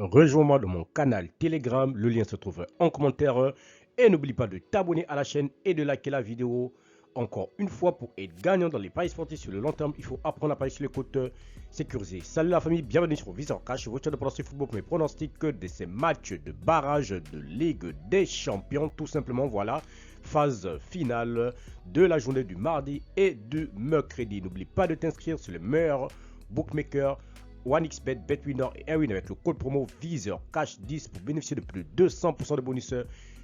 Rejoins-moi dans mon canal Telegram, le lien se trouve en commentaire. Et n'oublie pas de t'abonner à la chaîne et de liker la vidéo. Encore une fois, pour être gagnant dans les paris sportifs sur le long terme, il faut apprendre à parier sur les côtes sécurisées. Salut la famille, bienvenue sur Viseur Cash, votre chaîne de pronostic football pour mes pronostics de ces matchs de barrage de Ligue des Champions. Tout simplement, voilà, phase finale de la journée du mardi et du mercredi. N'oublie pas de t'inscrire sur les meilleurs bookmakers 1xBet, BetWinner et Airwin avec le code promo Viseur Cash 10 pour bénéficier de plus de 200% de bonus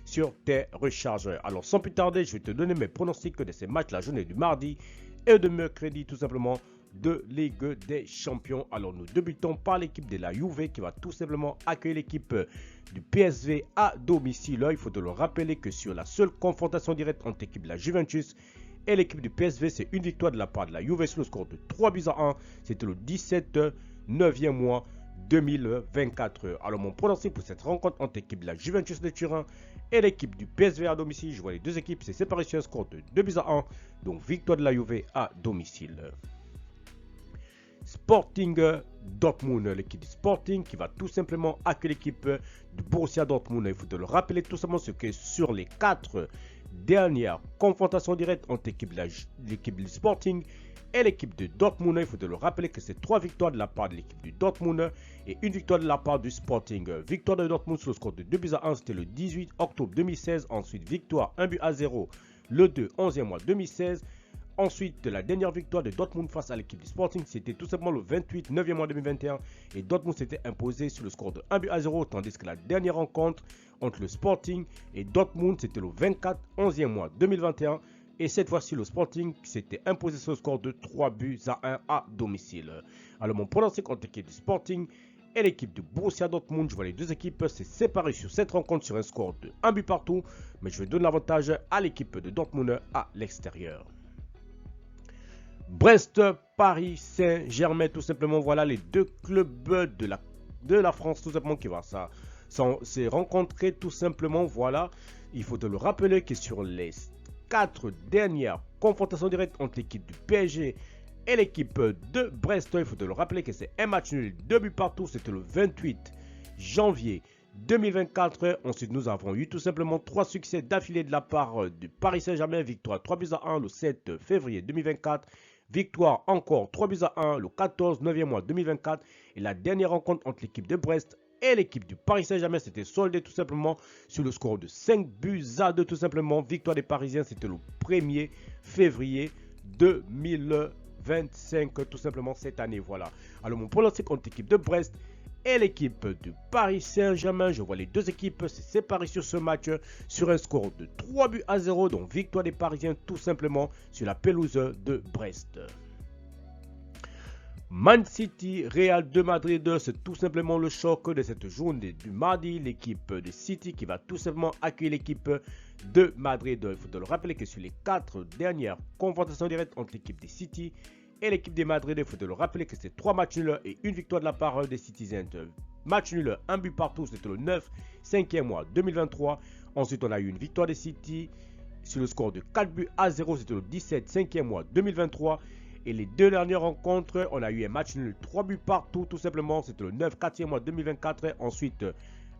sur tes recharges. Alors sans plus tarder, je vais te donner mes pronostics de ces matchs la journée du mardi et de mercredi tout simplement de Ligue des Champions. Alors nous débutons par l'équipe de la Juve qui va tout simplement accueillir l'équipe du PSV à domicile. Il faut te le rappeler que sur la seule confrontation directe entre l'équipe de la Juventus et l'équipe du PSV, c'est une victoire de la part de la Juve sur le score de 3-1. C'était le 17 9e mois 2024. Alors mon pronostic pour cette rencontre entre l'équipe de la Juventus de Turin et l'équipe du PSV à domicile, je vois les deux équipes, c'est séparé sur un score de 2-1, donc victoire de la Juve à domicile. Sporting Dortmund, l'équipe du Sporting qui va tout simplement accueillir l'équipe du Borussia Dortmund. Il faut te le rappeler tout simplement ce que sur les 4 dernières confrontations directes entre l'équipe du Sporting et l'équipe de Dortmund, il faut te le rappeler que c'est 3 victoires de la part de l'équipe du Dortmund et une victoire de la part du Sporting. Victoire de Dortmund sur le score de 2-1, c'était le 18 octobre 2016. Ensuite, victoire 1-0 le 2 11e mois 2016. Ensuite, la dernière victoire de Dortmund face à l'équipe du Sporting, c'était tout simplement le 28 9e mois 2021. Et Dortmund s'était imposé sur le score de 1-0, tandis que la dernière rencontre entre le Sporting et Dortmund, c'était le 24 11e mois 2021. Et cette fois-ci, le Sporting s'était imposé sur le score de 3-1 à domicile. Alors, mon pronostic entre l'équipe du Sporting et l'équipe de Borussia Dortmund, je vois les deux équipes se séparer sur cette rencontre sur un score de 1 but partout. Mais je vais donner l'avantage à l'équipe de Dortmund à l'extérieur. Brest, Paris Saint-Germain, tout simplement, voilà les deux clubs de la France, tout simplement, qui vont se rencontrer, tout simplement, voilà. Il faut te le rappeler que sur les 4 dernières confrontations directes entre l'équipe du PSG et l'équipe de Brest, il faut te le rappeler que c'est un match nul, 2 buts partout, c'était le 28 janvier 2024. Ensuite, nous avons eu tout simplement 3 succès d'affilée de la part du Paris Saint-Germain, victoire 3-1 le 7 février 2024. Victoire encore 3-1 le 14 9e mois 2024. Et la dernière rencontre entre l'équipe de Brest et l'équipe du Paris Saint-Germain s'était soldée tout simplement sur le score de 5-2 tout simplement. Victoire des Parisiens, c'était le 1er février 2025 tout simplement cette année. Voilà. Alors mon pronostic contre l'équipe de Brest et l'équipe du Paris Saint-Germain, je vois les deux équipes se séparer sur ce match sur un score de 3-0, donc victoire des Parisiens tout simplement sur la pelouse de Brest. Man City, Real de Madrid, c'est tout simplement le choc de cette journée du mardi. L'équipe de City qui va tout simplement accueillir l'équipe de Madrid. Il faut te le rappeler que sur les 4 dernières confrontations directes entre l'équipe de City et l'équipe de Madrid, il faut te le rappeler que c'est 3 matchs nuls et une victoire de la part des Citizens. Match nul, 1 but partout, c'était le 9 5e mois 2023. Ensuite, on a eu une victoire des City sur le score de 4-0, c'était le 17 5e mois 2023. Et les 2 dernières rencontres, on a eu un match nul, 3 buts partout, tout simplement. C'était le 9 4e mois 2024. Ensuite,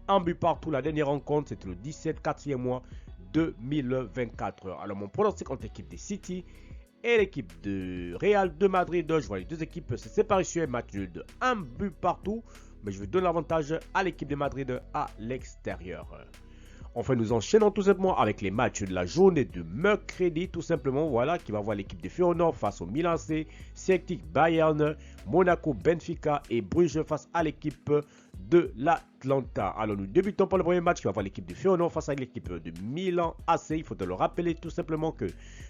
1 but partout, la dernière rencontre, c'était le 17 4e mois 2024. Alors, mon pronostic entre l'équipe des City et l'équipe de Real de Madrid, je vois les deux équipes se séparer sur un match nul de 1 but partout. Mais je vais donner l'avantage à l'équipe de Madrid à l'extérieur. Enfin, nous enchaînons tout simplement avec les matchs de la journée de mercredi, tout simplement, voilà, qui va voir l'équipe de Feyenoord face au Milan AC, Celtic Bayern, Monaco Benfica et Bruges face à l'équipe de l'Atlanta. Alors, nous débutons par le premier match qui va voir l'équipe de Feyenoord face à l'équipe de Milan AC. Il faut te le rappeler tout simplement que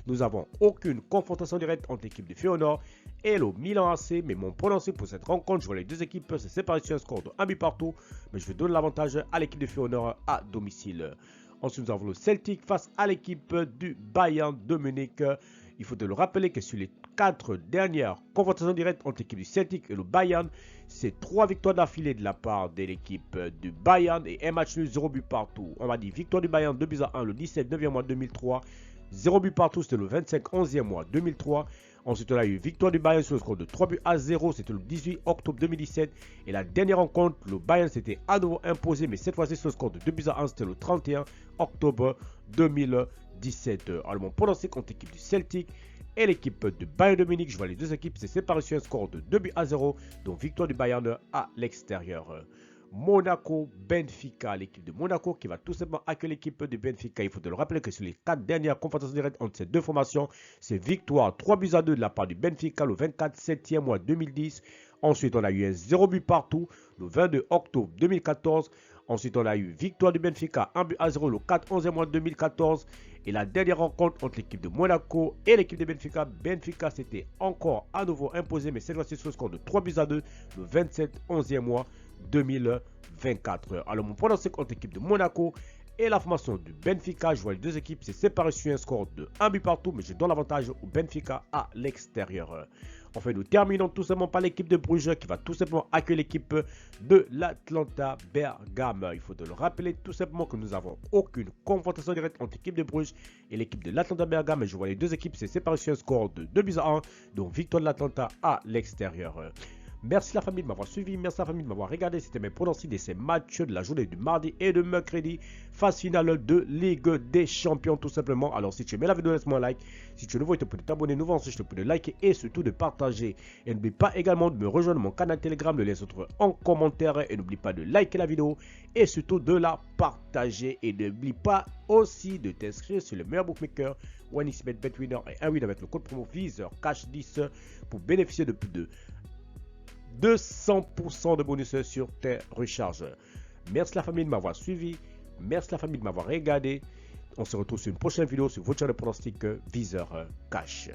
nous n'avons aucune confrontation directe entre l'équipe de Feyenoord et le Milan AC. Mais mon pronostic pour cette rencontre, je vois les deux équipes se séparer sur un score de 1 but partout. Mais je vais donner l'avantage à l'équipe de Feyenoord à domicile. Ensuite, nous avons le Celtic face à l'équipe du Bayern de Munich. Il faut te le rappeler que sur les 4 dernières confrontations directes entre l'équipe du Celtic et le Bayern, c'est 3 victoires d'affilée de la part de l'équipe du Bayern et un match nul 0 but partout. On va dire victoire du Bayern 2-1 le 17 9e mois 2003. 0 but partout, c'était le 25-11e mois 2003. Ensuite, on a eu victoire du Bayern sur le score de 3 buts à 0. C'était le 18 octobre 2017. Et la dernière rencontre, le Bayern s'était à nouveau imposé, mais cette fois-ci sur le score de 2 buts à 1. C'était le 31 octobre 2017. Alors, mon pronostic contre l'équipe du Celtic et l'équipe de Bayern de Munich. Je vois les deux équipes se séparer sur un score de 2 buts à 0. Donc, victoire du Bayern à l'extérieur. Monaco, Benfica, l'équipe de Monaco qui va tout simplement accueillir l'équipe de Benfica. Il faut le rappeler que sur les 4 dernières confrontations directes entre ces deux formations, c'est victoire 3 buts à 2 de la part du Benfica le 24-7e mois 2010. Ensuite, on a eu un 0 but partout le 22 octobre 2014. Ensuite, on a eu victoire du Benfica 1 but à 0 le 4-11e mois 2014. Et la dernière rencontre entre l'équipe de Monaco et l'équipe de Benfica, Benfica s'était encore à nouveau imposé, mais cette fois-ci sur le score de 3 buts à 2 le 27-11e mois 2024. Alors, mon pronostic contre l'équipe de Monaco et la formation du Benfica, je vois les deux équipes se séparer sur un score de 1 but partout, mais je donne l'avantage au Benfica à l'extérieur. Enfin, nous terminons tout simplement par l'équipe de Bruges qui va tout simplement accueillir l'équipe de l'Atlanta Bergame. Il faut le rappeler tout simplement que nous n'avons aucune confrontation directe entre l'équipe de Bruges et l'équipe de l'Atlanta Bergame. Je vois les deux équipes se séparer sur un score de 2 buts à 1, donc victoire de l'Atlanta à l'extérieur. Merci la famille de m'avoir suivi, merci la famille de m'avoir regardé. C'était mes pronostics de ces matchs de la journée du mardi et de mercredi. Phase finale de Ligue des Champions tout simplement. Alors si tu aimais la vidéo, laisse-moi un like. Si tu es nouveau, il te plaît de t'abonner. Nouveau, je te prie de liker et surtout de partager. Et n'oublie pas également de me rejoindre mon canal Telegram. Le lien se trouve en commentaire. Et n'oublie pas de liker la vidéo et surtout de la partager. Et n'oublie pas aussi de t'inscrire sur le meilleur bookmaker OneXBet BetWinner et un win avec le code promo Viseur Cash 10 pour bénéficier de plus de 200% de bonus sur tes recharges. Merci la famille de m'avoir suivi. Merci la famille de m'avoir regardé. On se retrouve sur une prochaine vidéo sur votre chaîne de pronostic Viseur Cash.